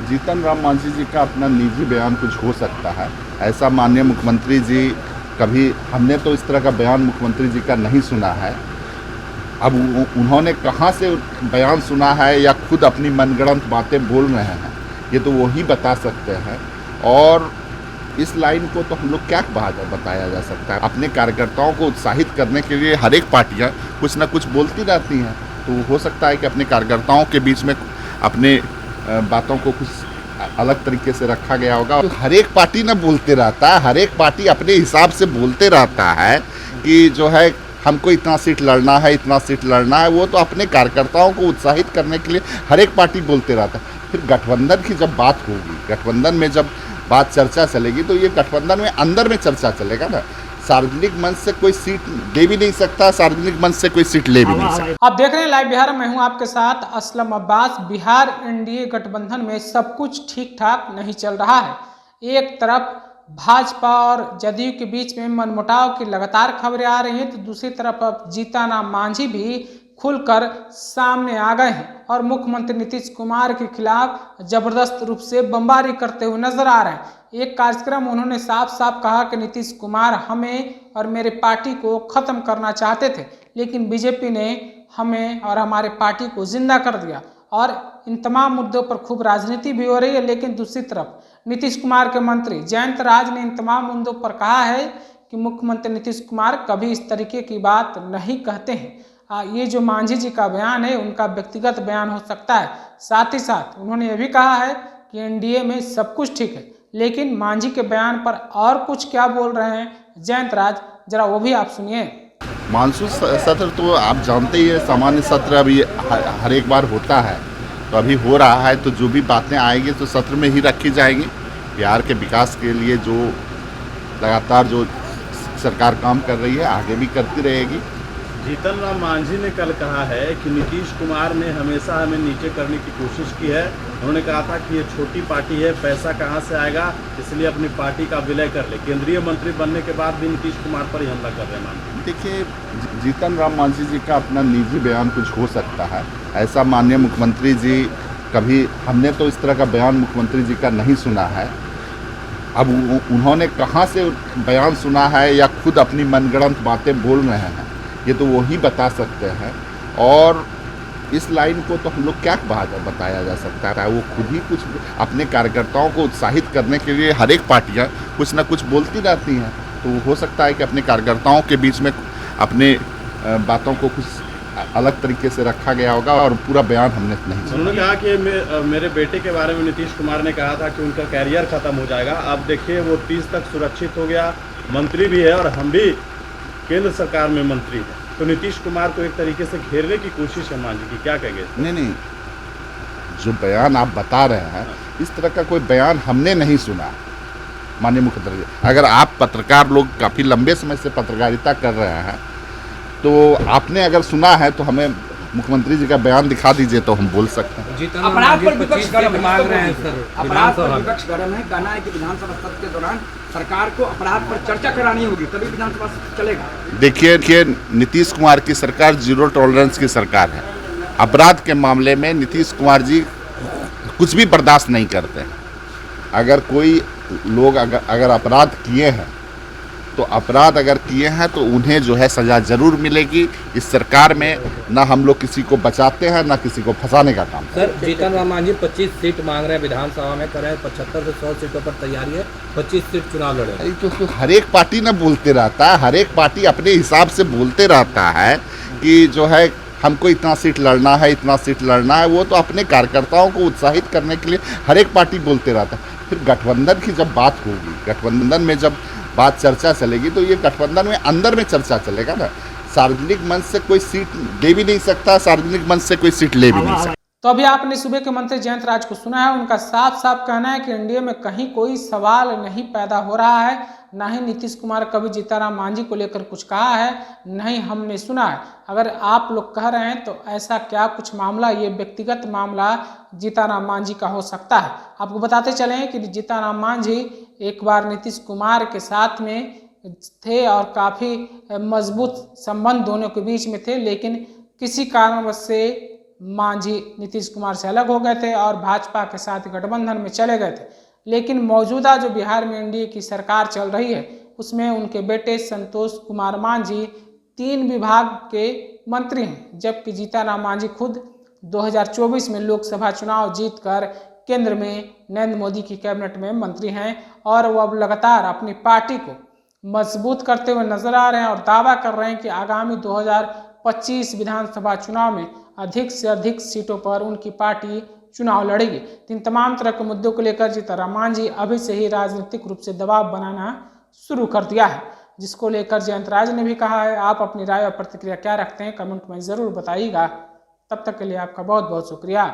जीतन राम मांझी जी का अपना निजी बयान कुछ हो सकता है, ऐसा माननीय मुख्यमंत्री जी कभी, हमने तो इस तरह का बयान मुख्यमंत्री जी का नहीं सुना है। अब उन्होंने कहाँ से बयान सुना है या खुद अपनी मनगढ़ंत बातें बोल रहे हैं, ये तो वही बता सकते हैं। और इस लाइन को तो हम लोग क्या बताया जा सकता है। अपने कार्यकर्ताओं को उत्साहित करने के लिए हर एक पार्टियाँ कुछ ना कुछ बोलती रहती हैं, तो हो सकता है कि अपने कार्यकर्ताओं के बीच में अपने बातों को कुछ अलग तरीके से रखा गया होगा। तो हर एक पार्टी ना बोलते रहता है, हर एक पार्टी अपने हिसाब से बोलते रहता है कि जो है हमको इतना सीट लड़ना है, इतना सीट लड़ना है। वो तो अपने कार्यकर्ताओं को उत्साहित करने के लिए हर एक पार्टी बोलते रहता है। फिर गठबंधन की जब बात होगी, गठबंधन में जब बात चर्चा चलेगी, तो ये गठबंधन में अंदर में चर्चा चलेगा ना। सार्वजनिक मंच से कोई सीट दे भी नहीं सकता, सार्वजनिक मंच से कोई सीट ले भी नहीं सकता। आप देख रहे हैं लाइव बिहार, मैं हूं आपके साथ असलम अब्बास। बिहार एनडीए गठबंधन में सब कुछ ठीक ठाक नहीं चल रहा है। एक तरफ भाजपा और जदयू के बीच में मनमुटाव की लगातार खबरें आ रही हैं, तो दूसरी तरफ अब जीतन राम मांझी भी खुलकर सामने आ गए हैं और मुख्यमंत्री नीतीश कुमार के खिलाफ जबरदस्त रूप से बमबारी करते हुए नजर आ रहे हैं। एक कार्यक्रम उन्होंने साफ साफ कहा कि नीतीश कुमार हमें और मेरे पार्टी को खत्म करना चाहते थे, लेकिन बीजेपी ने हमें और हमारे पार्टी को जिंदा कर दिया। और इन तमाम मुद्दों पर खूब राजनीति भी हो रही है, लेकिन दूसरी तरफ नीतीश कुमार के मंत्री जयंत राज ने इन तमाम मुद्दों पर कहा है कि मुख्यमंत्री नीतीश कुमार कभी इस तरीके की बात नहीं कहते हैं। ये जो मांझी जी का बयान है, उनका व्यक्तिगत बयान हो सकता है। साथ ही साथ उन्होंने ये भी कहा है कि एनडीए में सब कुछ ठीक है, लेकिन मांझी के बयान पर और कुछ क्या बोल रहे हैं जयंत राज, जरा वो भी आप सुनिए। मानसून सत्र तो आप जानते ही है, सामान्य सत्र अभी हर एक बार होता है, तो अभी हो रहा है, तो जो भी बातें आएंगी तो सत्र में ही रखी जाएंगी। बिहार के विकास के लिए जो लगातार जो सरकार काम कर रही है, आगे भी करती रहेगी। जीतन राम मांझी ने कल कहा है कि नीतीश कुमार ने हमेशा हमें नीचे करने की कोशिश की है। उन्होंने कहा था कि ये छोटी पार्टी है, पैसा कहाँ से आएगा, इसलिए अपनी पार्टी का विलय कर ले। केंद्रीय मंत्री बनने के बाद भी नीतीश कुमार पर ही हमला कर रहे हैं मांझी। देखिए, जीतन राम मांझी जी का अपना निजी बयान कुछ हो सकता है, ऐसा माननीय मुख्यमंत्री जी कभी, हमने तो इस तरह का बयान मुख्यमंत्री जी का नहीं सुना है। अब उन्होंने कहाँ से बयान सुना है या खुद अपनी मनगढ़ंत बातें बोल रहे हैं, ये तो वही बता सकते हैं। और इस लाइन को तो हम लोग क्या बताया जा सकता है। वो खुद ही कुछ अपने कार्यकर्ताओं को उत्साहित करने के लिए हर एक पार्टियाँ कुछ ना कुछ बोलती रहती हैं, तो हो सकता है कि अपने कार्यकर्ताओं के बीच में अपने बातों को कुछ अलग तरीके से रखा गया होगा और पूरा बयान हमने नहीं सुना। उन्होंने कहा कि मेरे बेटे के बारे में नीतीश कुमार ने कहा था कि उनका कैरियर खत्म हो जाएगा। अब देखिए, वो 30 तक सुरक्षित हो गया, मंत्री भी है, और हम भी केंद्र सरकार में मंत्री है। तो नीतीश कुमार को एक तरीके से घेरने की कोशिश है मांझी की, क्या कहेंगे? नहीं, जो बयान आप बता रहे हैं, इस तरह का कोई बयान हमने नहीं सुना माननीय मुख्यमंत्री। अगर आप पत्रकार लोग काफ़ी लंबे समय से पत्रकारिता कर रहे हैं, तो आपने अगर सुना है तो हमें मुख्यमंत्री जी का बयान दिखा दीजिए, तो हम बोल सकते हैं। अपराध पर विपक्ष गरम मांग रहे हैं सर, अपराध पर विपक्ष गरम है। कहना है कि विधानसभा सत्र के दौरान सरकार को अपराध पर चर्चा करानी होगी, तभी विधानसभा चलेगा। देखिए, नीतीश कुमार की सरकार जीरो टॉलरेंस की सरकार है। अपराध के मामले में नीतीश कुमार जी कुछ भी बर्दाश्त नहीं करते हैं। अगर कोई लोग अगर अपराध किए हैं, तो अपराध अगर किए हैं तो उन्हें जो है सज़ा ज़रूर मिलेगी। इस सरकार में ना हम लोग किसी को बचाते हैं, ना किसी को फंसाने का काम। सर, जीतन राम मांझी 25 सीट मांग रहे हैं विधानसभा में, कर रहे हैं 75 से 100 सीटों पर तैयारी है, 25 सीट चुनाव लड़े। तो हर एक पार्टी ना बोलते रहता है, हर एक पार्टी अपने हिसाब से बोलते रहता है कि जो है हमको इतना सीट लड़ना है, इतना सीट लड़ना है। वो तो अपने कार्यकर्ताओं को उत्साहित करने के लिए हर एक पार्टी बोलते रहता है। फिर गठबंधन की जब बात होगी, गठबंधन में जब बात चर्चा चलेगी, तो ये गठबंधन में अंदर में चर्चा चलेगा ना। सार्वजनिक मंच से कोई सीट दे भी नहीं सकता, सार्वजनिक मंच से कोई सीट ले भी नहीं सकता। तो अभी आपने सूबे के मंत्री जयंत राज को सुना है। उनका साफ साफ कहना है कि एनडीए में कहीं कोई सवाल नहीं पैदा हो रहा है, ना ही नीतीश कुमार कभी जीतन राम मांझी को लेकर कुछ कहा है, नहीं हमने सुना है। अगर आप लोग कह रहे हैं तो ऐसा क्या कुछ मामला, ये व्यक्तिगत मामला जीतन राम मांझी का हो सकता है। आपको बताते चले कि जीतन राम मांझी एक बार नीतीश कुमार के साथ में थे और काफ़ी मजबूत संबंध दोनों के बीच में थे, लेकिन किसी कारणवश से मांझी नीतीश कुमार से अलग हो गए थे और भाजपा के साथ गठबंधन में चले गए थे। लेकिन मौजूदा जो बिहार में एनडीए की सरकार चल रही है उसमें उनके बेटे संतोष कुमार मांझी 3 विभाग के मंत्री हैं, जबकि जीतनराम मांझी खुद 2024 में लोकसभा चुनाव जीतकर केंद्र में नरेंद्र मोदी की कैबिनेट में मंत्री हैं और वो अब लगातार अपनी पार्टी को मजबूत करते हुए नजर आ रहे हैं और दावा कर रहे हैं कि आगामी 2025 विधानसभा चुनाव में अधिक से अधिक सीटों पर उनकी पार्टी चुनाव लड़ेगी। इन तमाम तरह के मुद्दों को लेकर जीतनराम मांझी अभी से ही राजनीतिक रूप से दबाव बनाना शुरू कर दिया है, जिसको लेकर जयंत राज ने भी कहा है। आप अपनी राय और प्रतिक्रिया क्या रखते हैं कमेंट में ज़रूर बताइएगा। तब तक के लिए आपका बहुत बहुत शुक्रिया।